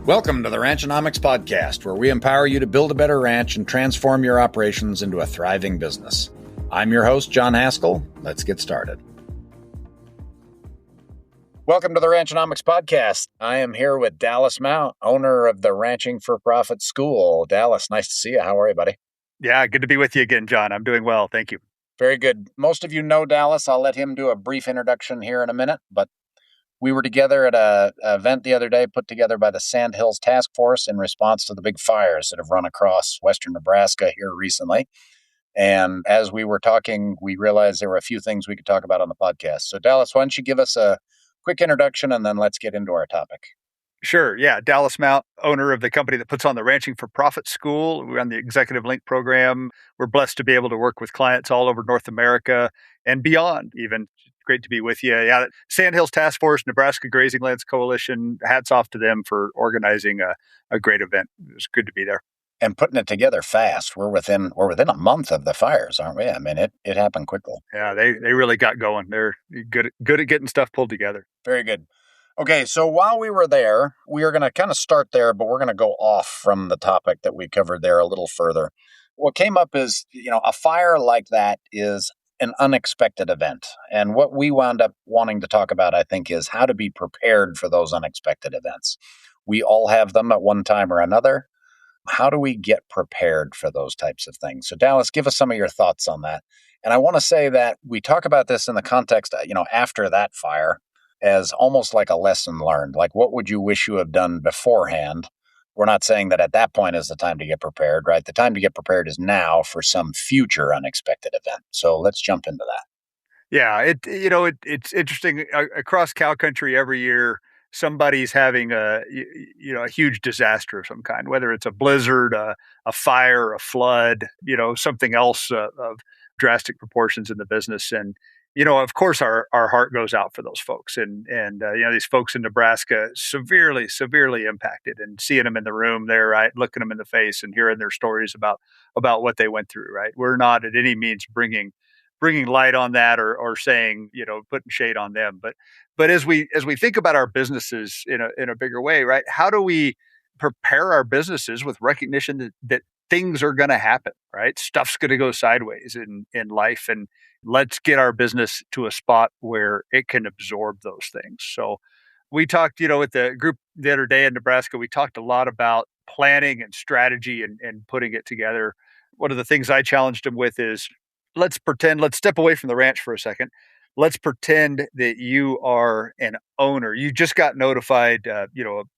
Welcome to the Ranchonomics Podcast, where we empower you to build a better ranch and transform your operations into a thriving business. I'm your host, John Haskell. Let's get started. Welcome to the Ranchonomics Podcast. I am here with Dallas Mount, owner of the Ranching for Profit School. Dallas, nice to see you. How are you, buddy? Yeah, good to be with you again, John. I'm doing well. Thank you. Very good. Most of you know Dallas. I'll let him do a brief introduction here in a minute, but we were together at an event the other day put together by the Sand Hills Task Force in response to the big fires that have run across western Nebraska here recently. And as we were talking, we realized there were a few things we could talk about on the podcast. So Dallas, why don't you give us a quick introduction and then let's get into our topic. Sure. Yeah. Dallas Mount, owner of the company that puts on the Ranching for Profit School. We run the Executive Link program. We're blessed to be able to work with clients all over North America and beyond even. Great to be with you. Yeah, Sand Hills Task Force, Nebraska Grazing Lands Coalition, hats off to them for organizing a great event. It was good to be there. And putting it together fast. We're within a month of the fires, aren't we? I mean, it happened quickly. Yeah, they really got going. They're good at getting stuff pulled together. Very good. Okay, so while we were there, we are going to kind of start there, but we're going to go off from the topic that we covered there a little further. What came up is, a fire like that is an unexpected event. And what we wound up wanting to talk about, I think, is how to be prepared for those unexpected events. We all have them at one time or another. How do we get prepared for those types of things? So Dallas, give us some of your thoughts on that. And I want to say that we talk about this in the context, after that fire as almost like a lesson learned. Like, what would you wish you had done beforehand? We're not saying that at that point is the time to get prepared, right? The time to get prepared is now for some future unexpected event. So let's jump into that. Yeah, it's interesting. Across cow country every year, somebody's having a huge disaster of some kind, whether it's a blizzard, a fire, a flood, something else of drastic proportions in the business. And of course, our heart goes out for those folks, and these folks in Nebraska severely impacted. And seeing them in the room there, right, looking them in the face and hearing their stories about what they went through, right. We're not at any means bringing light on that or saying putting shade on them, but as we think about our businesses in a bigger way, right, how do we prepare our businesses with recognition that things are going to happen, right? Stuff's going to go sideways in life, and let's get our business to a spot where it can absorb those things. So we talked, with the group the other day in Nebraska, we talked a lot about planning and strategy and putting it together. One of the things I challenged them with is, let's step away from the ranch for a second. Let's pretend that you are an owner. You just got notified, a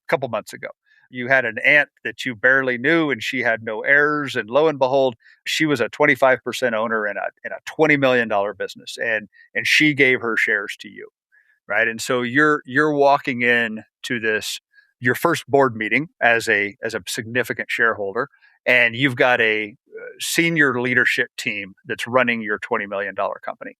couple months ago. You had an aunt that you barely knew, and she had no heirs. And lo and behold, she was a 25% owner in a $20 million business, and she gave her shares to you, right? And so you're walking in to this, your first board meeting as a significant shareholder, and you've got a senior leadership team that's running your $20 million company.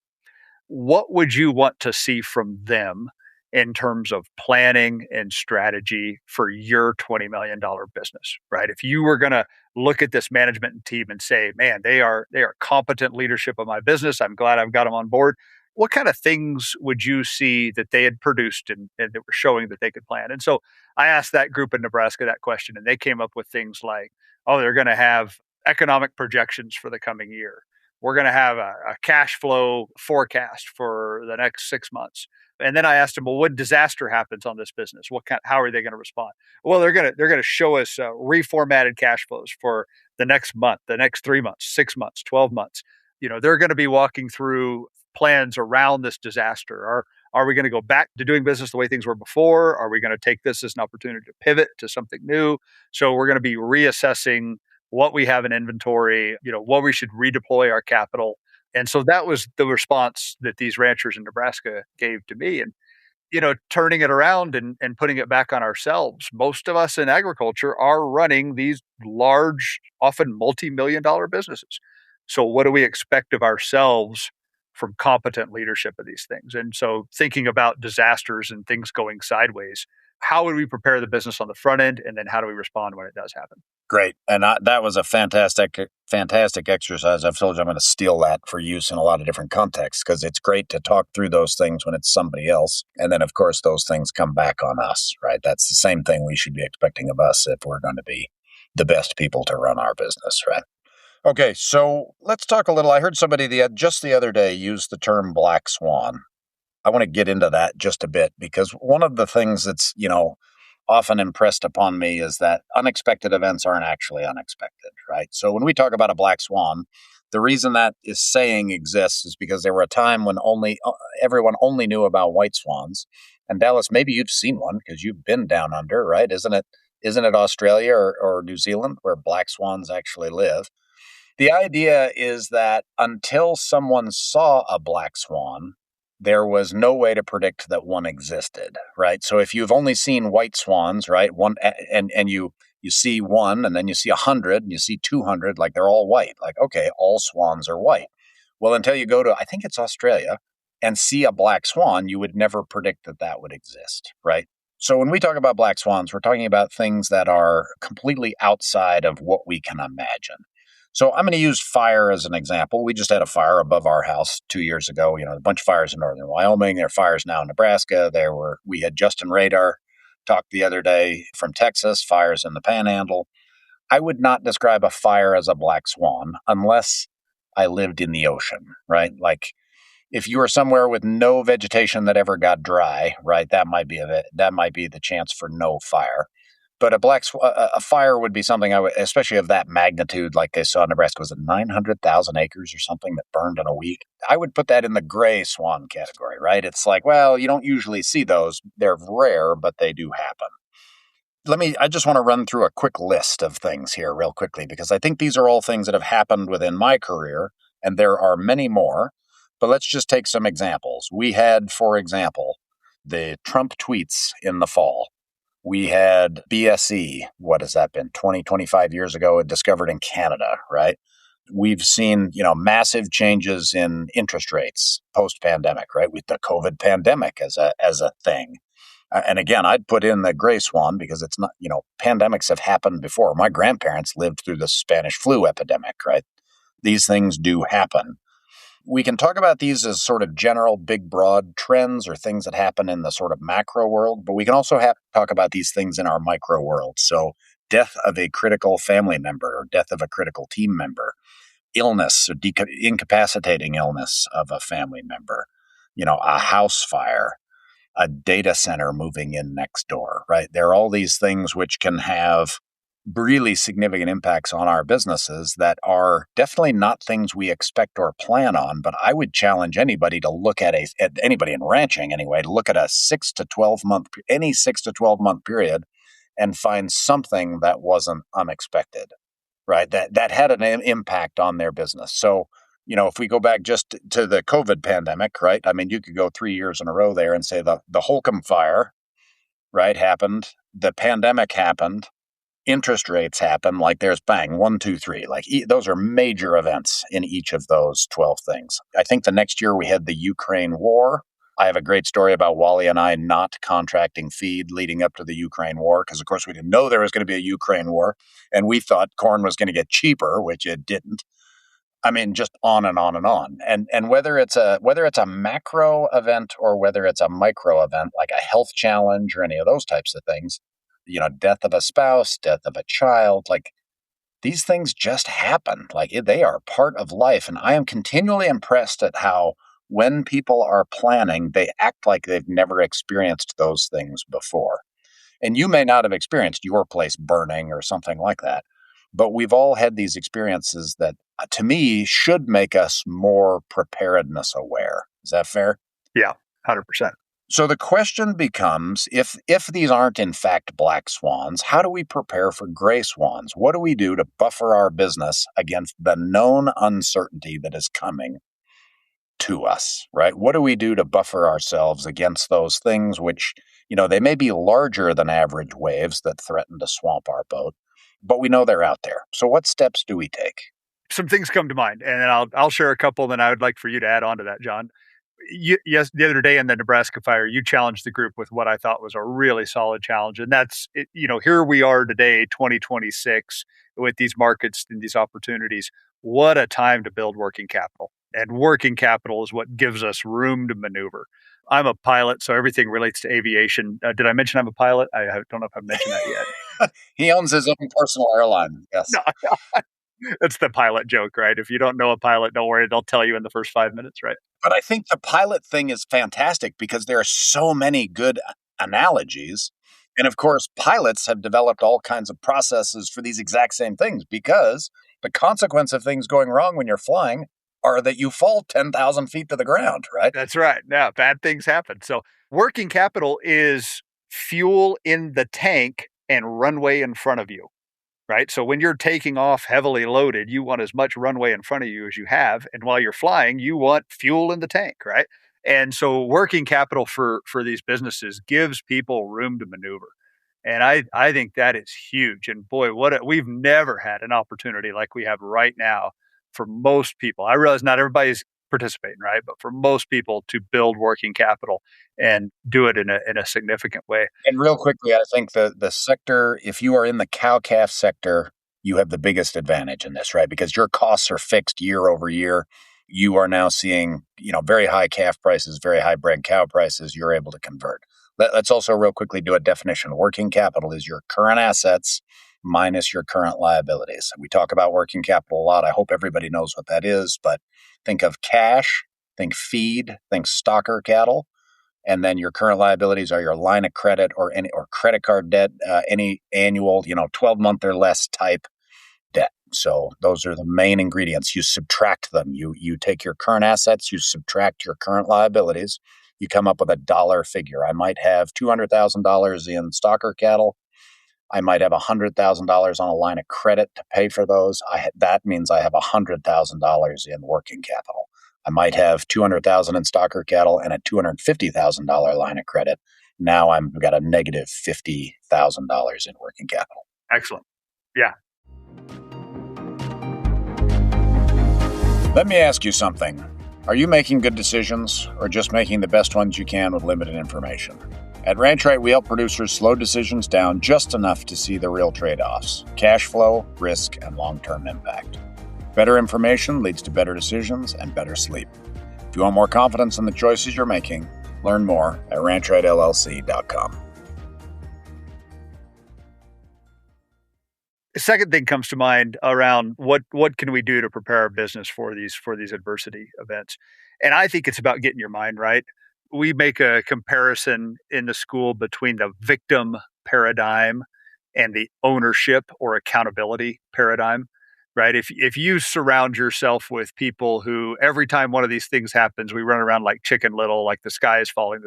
What would you want to see from them in terms of planning and strategy for your $20 million business, right? If you were going to look at this management team and say, man, they are competent leadership of my business, I'm glad I've got them on board. What kind of things would you see that they had produced and that were showing that they could plan? And so I asked that group in Nebraska that question, and they came up with things like, they're going to have economic projections for the coming year. We're going to have a cash flow forecast for the next 6 months. And then I asked them, well, what disaster happens on this business? How are they going to respond? Well, they're going to show us reformatted cash flows for the next month, the next 3 months, 6 months, 12 months. They're going to be walking through plans around this disaster. Are we going to go back to doing business the way things were before? Are we going to take this as an opportunity to pivot to something new? So we're going to be reassessing what we have in inventory, what we should redeploy our capital. And so that was the response that these ranchers in Nebraska gave to me. And, turning it around and putting it back on ourselves. Most of us in agriculture are running these large, often multi-million dollar businesses. So what do we expect of ourselves from competent leadership of these things? And so thinking about disasters and things going sideways, how would we prepare the business on the front end? And then how do we respond when it does happen? Great. And that was a fantastic exercise. I've told you I'm going to steal that for use in a lot of different contexts because it's great to talk through those things when it's somebody else. And then, of course, those things come back on us, right? That's the same thing we should be expecting of us if we're going to be the best people to run our business, right? Okay, so let's talk a little. I heard somebody just the other day use the term black swan. I want to get into that just a bit because one of the things that's, often impressed upon me is that unexpected events aren't actually unexpected, right? So when we talk about a black swan, the reason that is saying exists is because there were a time when only everyone only knew about white swans. And Dallas, maybe you've seen one because you've been down under, right? Isn't it Australia or New Zealand where black swans actually live? The idea is that until someone saw a black swan, there was no way to predict that one existed, right? So if you've only seen white swans, right, and you see one, and then you see 100, and you see 200, like they're all white, like okay, all swans are white. Well, until you go to I think it's Australia and see a black swan, you would never predict that that would exist, right? So when we talk about black swans, we're talking about things that are completely outside of what we can imagine. So I'm going to use fire as an example. We just had a fire above our house 2 years ago. A bunch of fires in northern Wyoming. There are fires now in Nebraska. We had Justin Radar talk the other day from Texas, fires in the Panhandle. I would not describe a fire as a black swan unless I lived in the ocean, right? Like if you were somewhere with no vegetation that ever got dry, right, that might be the chance for no fire. But a fire would be something I would, especially of that magnitude, like they saw in Nebraska, was it 900,000 acres or something that burned in a week? I would put that in the gray swan category, right? It's like, well, you don't usually see those; they're rare, but they do happen. I just want to run through a quick list of things here real quickly because I think these are all things that have happened within my career, and there are many more. But let's just take some examples. We had, for example, the Trump tweets in the fall. We had BSE, what has that been, 20, 25 years ago, discovered in Canada, right? We've seen, massive changes in interest rates post pandemic, right? With the COVID pandemic as a thing. And again, I'd put in the gray swan because it's not, pandemics have happened before. My grandparents lived through the Spanish flu epidemic, right? These things do happen. We can talk about these as sort of general, big, broad trends or things that happen in the sort of macro world, but we can also talk about these things in our micro world. So, death of a critical family member or death of a critical team member, illness or incapacitating illness of a family member, a house fire, a data center moving in next door, right? There are all these things which can have really significant impacts on our businesses that are definitely not things we expect or plan on. But I would challenge anybody to look at anybody in ranching anyway, to look at a 6 to 12 month period and find something that wasn't unexpected, right? That had an impact on their business. So, if we go back just to the COVID pandemic, right? I mean, you could go 3 years in a row there and say the Holcomb fire, right, happened, the pandemic happened, interest rates happen. Like there's bang, one, two, three. Like those are major events in each of those 12 things. I think the next year we had the Ukraine war. I have a great story about Wally and I not contracting feed leading up to the Ukraine war because, of course, we didn't know there was going to be a Ukraine war, and we thought corn was going to get cheaper, which it didn't. I mean, just on and on and on. And whether it's a macro event or whether it's a micro event, like a health challenge or any of those types of things, death of a spouse, death of a child, like these things just happen. Like they are part of life. And I am continually impressed at how when people are planning, they act like they've never experienced those things before. And you may not have experienced your place burning or something like that, but we've all had these experiences that, to me, should make us more preparedness aware. Is that fair? Yeah, 100%. So the question becomes, if these aren't in fact black swans, how do we prepare for gray swans? What do we do to buffer our business against the known uncertainty that is coming to us, right? What do we do to buffer ourselves against those things which, they may be larger than average waves that threaten to swamp our boat, but we know they're out there. So what steps do we take? Some things come to mind, and I'll share a couple. Then I would like for you to add on to that, John. yes, the other day in the Nebraska fire, you challenged the group with what I thought was a really solid challenge. And that's, here we are today, 2026, with these markets and these opportunities. What a time to build working capital. And working capital is what gives us room to maneuver. I'm a pilot, so everything relates to aviation. Did I mention I'm a pilot? I don't know if I've mentioned that yet. He owns his own personal airline. Yes. No, that's the pilot joke, right? If you don't know a pilot, don't worry, they'll tell you in the first 5 minutes, right? But I think the pilot thing is fantastic because there are so many good analogies. And of course, pilots have developed all kinds of processes for these exact same things because the consequence of things going wrong when you're flying are that you fall 10,000 feet to the ground, right? That's right. Yeah, bad things happen. So working capital is fuel in the tank and runway in front of you, right? So when you're taking off heavily loaded, you want as much runway in front of you as you have, and while you're flying, you want fuel in the tank, right? And so working capital for these businesses gives people room to maneuver. And I think that is huge. And boy, we've never had an opportunity like we have right now for most people. I realize not everybody's participating, right? But for most people to build working capital and do it in a significant way. And real quickly, I think the sector, if you are in the cow calf sector, you have the biggest advantage in this, right? Because your costs are fixed year over year. You are now seeing, very high calf prices, very high bred cow prices. You're able to convert. Let's also real quickly do a definition. Working capital is your current assets minus your current liabilities. We talk about working capital a lot. I hope everybody knows what that is, but think of cash, think feed, think stocker cattle. And then your current liabilities are your line of credit or credit card debt, any annual, 12-month or less type debt. So those are the main ingredients. You subtract them. You take your current assets, you subtract your current liabilities. You come up with a dollar figure. I might have $200,000 in stocker cattle. I might have $100,000 on a line of credit to pay for those. That means I have $100,000 in working capital. I might have $200,000 in stocker cattle and a $250,000 line of credit. Now I've got a negative $50,000 in working capital. Excellent. Yeah. Let me ask you something. Are you making good decisions or just making the best ones you can with limited information? At Ranchright, we help producers slow decisions down just enough to see the real trade-offs: cash flow, risk, and long-term impact. Better information leads to better decisions and better sleep. If you want more confidence in the choices you're making, learn more at ranchlightllc.com. The second thing comes to mind around what can we do to prepare our business for these adversity events. And I think it's about getting your mind right. We make a comparison in the school between the victim paradigm and the ownership or accountability paradigm, right? If you surround yourself with people who every time one of these things happens, we run around like Chicken Little, like the sky is falling,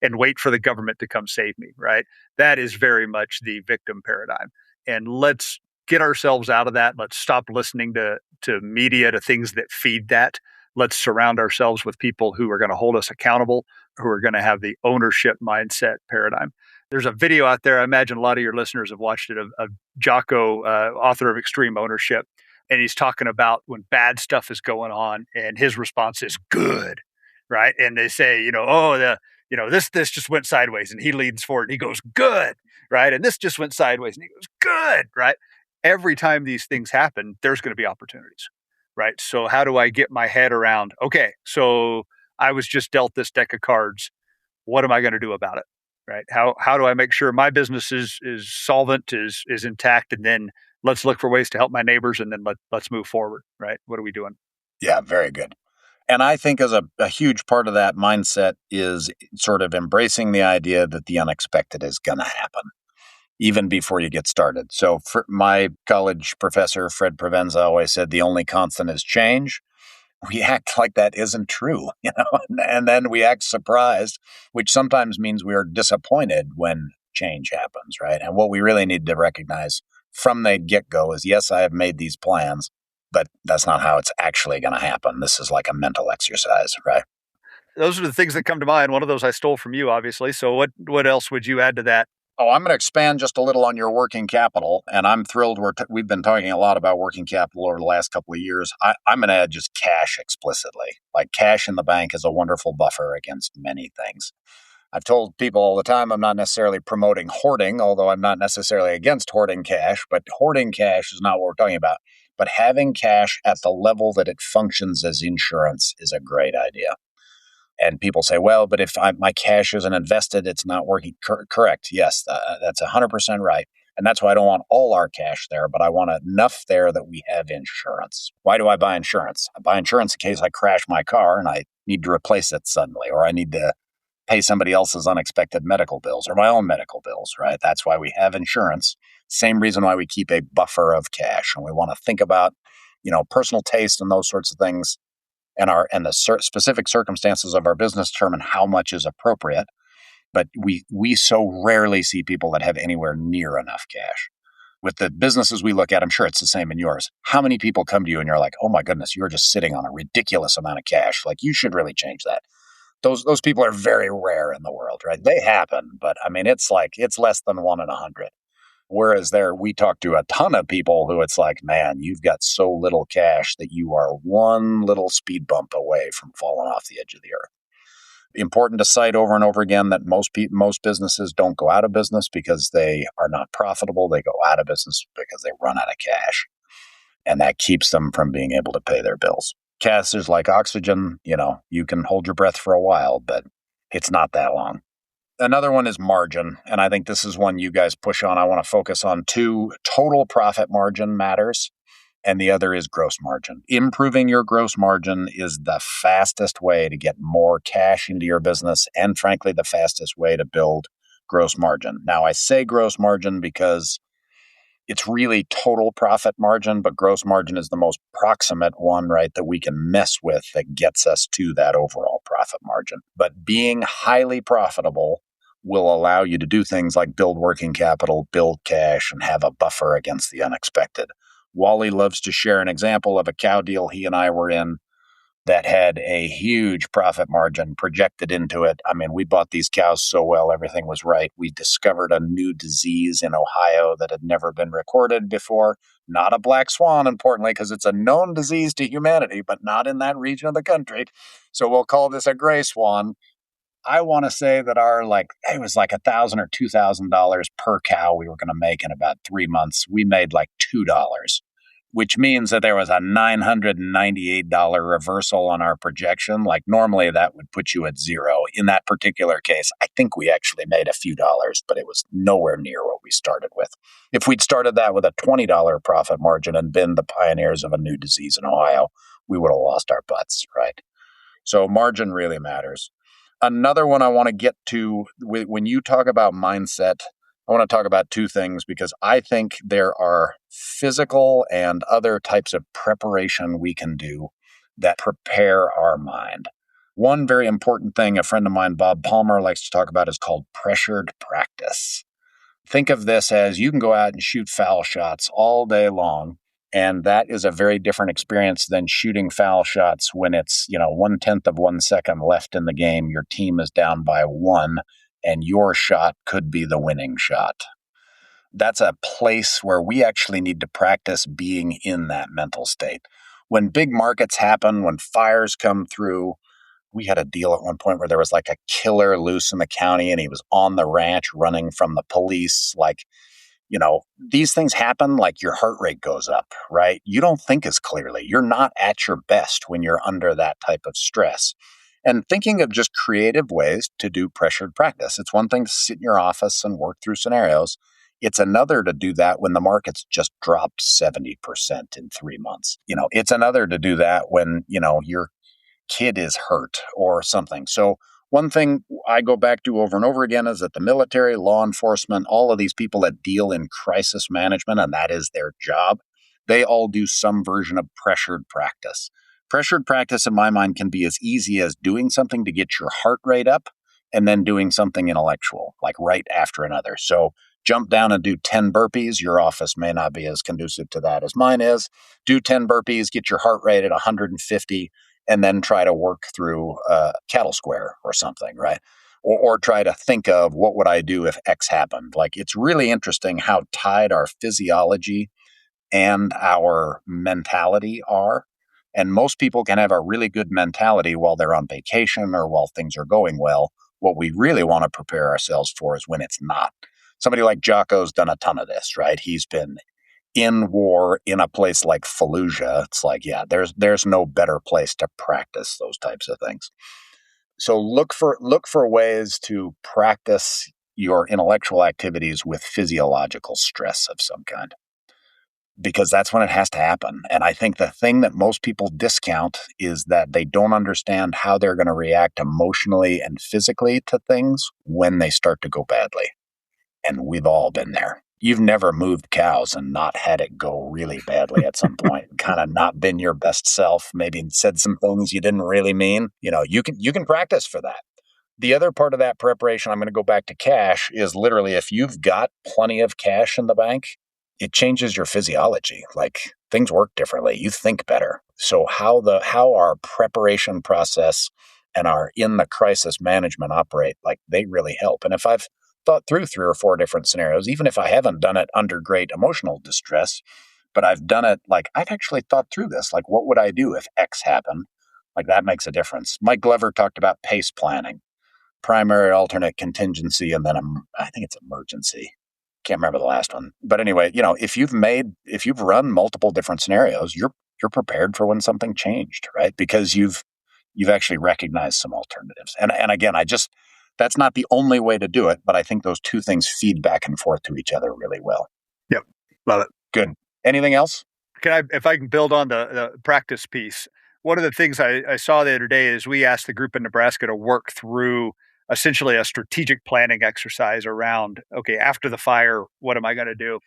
and wait for the government to come save me, right? That is very much the victim paradigm. And let's get ourselves out of that. Let's stop listening to media, to things that feed that. Let's surround ourselves with people who are going to hold us accountable, who are going to have the ownership mindset paradigm. There's a video out there. I imagine a lot of your listeners have watched it of Jocko, author of Extreme Ownership. And he's talking about when bad stuff is going on and his response is good, right? And they say, this just went sideways, and he leans forward and he goes, good, right? And this just went sideways and he goes, good, right? Every time these things happen, there's going to be opportunities, right? So how do I get my head around, okay, so I was just dealt this deck of cards. What am I going to do about it, right? How do I make sure my business is solvent, is intact, and then let's look for ways to help my neighbors, and then let's move forward, right? What are we doing? Yeah, very good. And I think as a huge part of that mindset is sort of embracing the idea that the unexpected is going to happen, even before you get started. So for my college professor, Fred Provenza, always said the only constant is change. We act like that isn't true, and then we act surprised, which sometimes means we are disappointed when change happens, right? And what we really need to recognize from the get-go is, yes, I have made these plans, but that's not how it's actually going to happen. This is like a mental exercise, right? Those are the things that come to mind. One of those I stole from you, obviously. So what else would you add to that? Oh, I'm going to expand just a little on your working capital, and I'm thrilled. We've been talking a lot about working capital over the last couple of years. I'm going to add just cash explicitly. Like cash in the bank is a wonderful buffer against many things. I've told people all the time I'm not necessarily promoting hoarding, although I'm not necessarily against hoarding cash, but hoarding cash is not what we're talking about. But having cash at the level that it functions as insurance is a great idea. And people say, well, but if my cash isn't invested, it's not working. Correct. Yes, that's 100% right. And that's why I don't want all our cash there, but I want enough there that we have insurance. Why do I buy insurance? I buy insurance in case I crash my car and I need to replace it suddenly, or I need to pay somebody else's unexpected medical bills or my own medical bills, right? That's why we have insurance. Same reason why we keep a buffer of cash. And we want to think about, personal taste and those sorts of things and the specific circumstances of our business determine how much is appropriate. But we so rarely see people that have anywhere near enough cash. With the businesses we look at, I'm sure it's the same in yours. How many people come to you and you're like, oh my goodness, you're just sitting on a ridiculous amount of cash. Like you should really change that. Those people are very rare in the world, right? They happen, but I mean, it's less than 1 in 100. Whereas we talk to a ton of people who it's like, man, you've got so little cash that you are one little speed bump away from falling off the edge of the earth. Important to cite over and over again that most businesses don't go out of business because they are not profitable. They go out of business because they run out of cash. And that keeps them from being able to pay their bills. Cash is like oxygen. You can hold your breath for a while, but it's not that long. Another one is margin. And I think this is one you guys push on. I want to focus on two. Total profit margin matters, and the other is gross margin. Improving your gross margin is the fastest way to get more cash into your business and, frankly, the fastest way to build gross margin. Now, I say gross margin because it's really total profit margin, but gross margin is the most proximate one, right, that we can mess with that gets us to that overall profit margin. But being highly profitable will allow you to do things like build working capital, build cash, and have a buffer against the unexpected. Wally loves to share an example of a cow deal he and I were in that had a huge profit margin projected into it. I mean, we bought these cows so well, everything was right. We discovered a new disease in Ohio that had never been recorded before. Not a black swan, importantly, because it's a known disease to humanity, but not in that region of the country. So we'll call this a gray swan. I want to say that it was like $1,000 or $2,000 per cow we were going to make in about 3 months. We made like $2, which means that there was a $998 reversal on our projection. Like normally that would put you at zero. In that particular case, I think we actually made a few dollars, but it was nowhere near what we started with. If we'd started that with a $20 profit margin and been the pioneers of a new disease in Ohio, we would have lost our butts, right? So margin really matters. Another one I want to get to, when you talk about mindset, I want to talk about two things because I think there are physical and other types of preparation we can do that prepare our mind. One very important thing a friend of mine, Bob Palmer, likes to talk about is called pressured practice. Think of this as you can go out and shoot foul shots all day long. And that is a very different experience than shooting foul shots when it's, 1/10 of 1 second left in the game. Your team is down by one, and your shot could be the winning shot. That's a place where we actually need to practice being in that mental state. When big markets happen, when fires come through, we had a deal at one point where there was like a killer loose in the county and he was on the ranch running from the police. These things happen, like your heart rate goes up, right? You don't think as clearly. You're not at your best when you're under that type of stress. And thinking of just creative ways to do pressured practice. It's one thing to sit in your office and work through scenarios. It's another to do that when the market's just dropped 70% in 3 months. It's another to do that when, your kid is hurt or something. So one thing I go back to over and over again is that the military, law enforcement, all of these people that deal in crisis management, and that is their job, they all do some version of pressured practice. Pressured practice, in my mind, can be as easy as doing something to get your heart rate up and then doing something intellectual, like right after another. So jump down and do 10 burpees. Your office may not be as conducive to that as mine is. Do 10 burpees, get your heart rate at 150, and then try to work through a cattle square or something, right? or try to think of what would I do if X happened. Like, it's really interesting how tied our physiology and our mentality are. And most people can have a really good mentality while they're on vacation or while things are going well. What we really want to prepare ourselves for is when it's not. Somebody like Jocko's done a ton of this, right? He's been in war in a place like Fallujah. It's like, yeah, there's no better place to practice those types of things. So look for ways to practice your intellectual activities with physiological stress of some kind, because that's when it has to happen. And I think the thing that most people discount is that they don't understand how they're going to react emotionally and physically to things when they start to go badly. And we've all been there. You've never moved cows and not had it go really badly at some point, kind of not been your best self, maybe said some things you didn't really mean. You can practice for that. The other part of that preparation, I'm going to go back to cash, is literally if you've got plenty of cash in the bank, it changes your physiology. Like, things work differently. You think better. So how our preparation process and our in the crisis management operate, like, they really help. And if I've thought through 3 or 4 different scenarios, even if I haven't done it under great emotional distress, but I've done it, like, I've actually thought through this, like, what would I do if X happened? Like, that makes a difference. Mike Glover talked about PACE planning, primary, alternate, contingency, and then I think it's emergency. Can't remember the last one. But anyway, if you've run multiple different scenarios, you're prepared for when something changed, right? Because you've actually recognized some alternatives. And again, that's not the only way to do it, but I think those two things feed back and forth to each other really well. Yep. Love it. Good. Anything else? If I can build on the practice piece, one of the things I saw the other day is we asked the group in Nebraska to work through essentially a strategic planning exercise around, okay, after the fire, what am I going to do?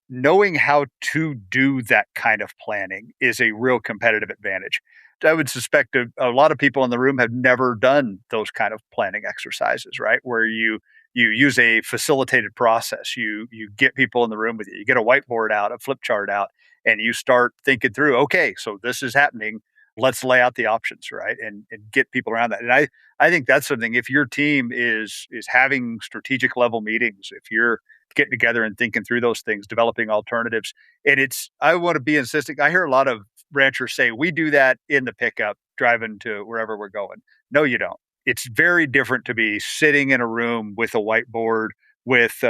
Knowing how to do that kind of planning is a real competitive advantage. I would suspect a lot of people in the room have never done those kind of planning exercises, right? Where you use a facilitated process. You get people in the room with you. You get a whiteboard out, a flip chart out, and you start thinking through, okay, so this is happening. Let's lay out the options, right? And get people around that. And I think that's something, if your team is having strategic level meetings, if you're getting together and thinking through those things, developing alternatives. And I want to be insisting. I hear a lot of ranchers say, we do that in the pickup driving to wherever we're going. No, you don't. It's very different to be sitting in a room with a whiteboard with,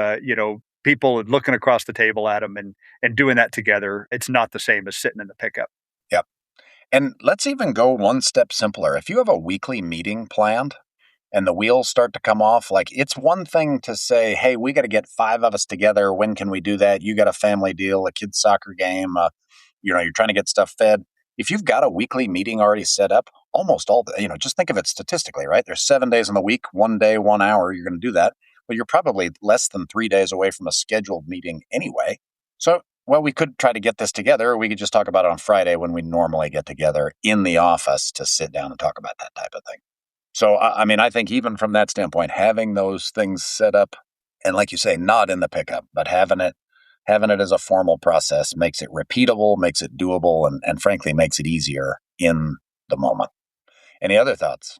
people looking across the table at them and doing that together. It's not the same as sitting in the pickup. Yep. And let's even go one step simpler. If you have a weekly meeting planned, and the wheels start to come off, like, it's one thing to say, hey, we got to get 5 of us together. When can we do that? You got a family deal, a kid's soccer game, you're trying to get stuff fed. If you've got a weekly meeting already set up, almost all, just think of it statistically, right? There's 7 days in the week, 1 day, 1 hour, you're going to do that. But you're probably less than 3 days away from a scheduled meeting anyway. So, well, we could try to get this together. We could just talk about it on Friday when we normally get together in the office to sit down and talk about that type of thing. So, I think even from that standpoint, having those things set up, and like you say, not in the pickup, but having it as a formal process makes it repeatable, makes it doable, and frankly, makes it easier in the moment. Any other thoughts?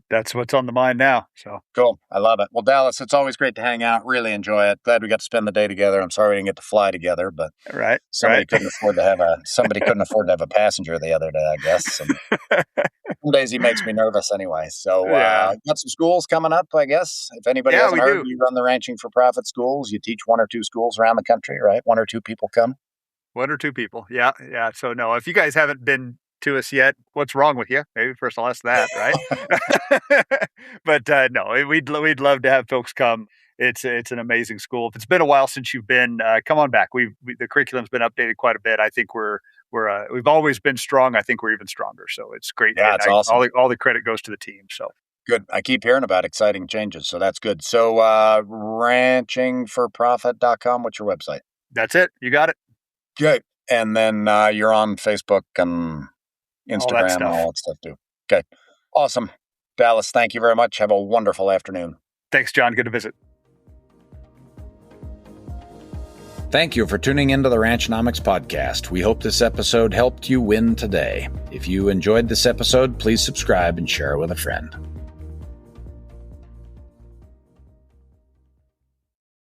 That's what's on the mind now. So cool. I love it. Well, Dallas, it's always great to hang out. Really enjoy it. Glad we got to spend the day together. I'm sorry we didn't get to fly together, but somebody couldn't afford to have a passenger the other day, I guess. And some days he makes me nervous anyway. So got some schools coming up, I guess. If anybody hasn't heard, you run the Ranching for Profit schools. You teach 1 or 2 schools around the country, right? 1 or 2 people come. 1 or 2 people. Yeah. Yeah. So no, if you guys haven't been to us yet, what's wrong with you? Maybe first I'll ask that, right? But no, we'd love to have folks come. It's an amazing school. If it's been a while since you've been, come on back. The curriculum's been updated quite a bit. I think we've always been strong. I think we're even stronger. So it's great. Yeah, it's awesome. All the credit goes to the team. So good. I keep hearing about exciting changes, so that's good. So ranchingforprofit.com. What's your website? That's it. You got it. Good. And then you're on Facebook and Instagram and all that stuff too. Okay. Awesome. Dallas, thank you very much. Have a wonderful afternoon. Thanks, John. Good to visit. Thank you for tuning into the Ranchnomics podcast. We hope this episode helped you win today. If you enjoyed this episode, please subscribe and share it with a friend.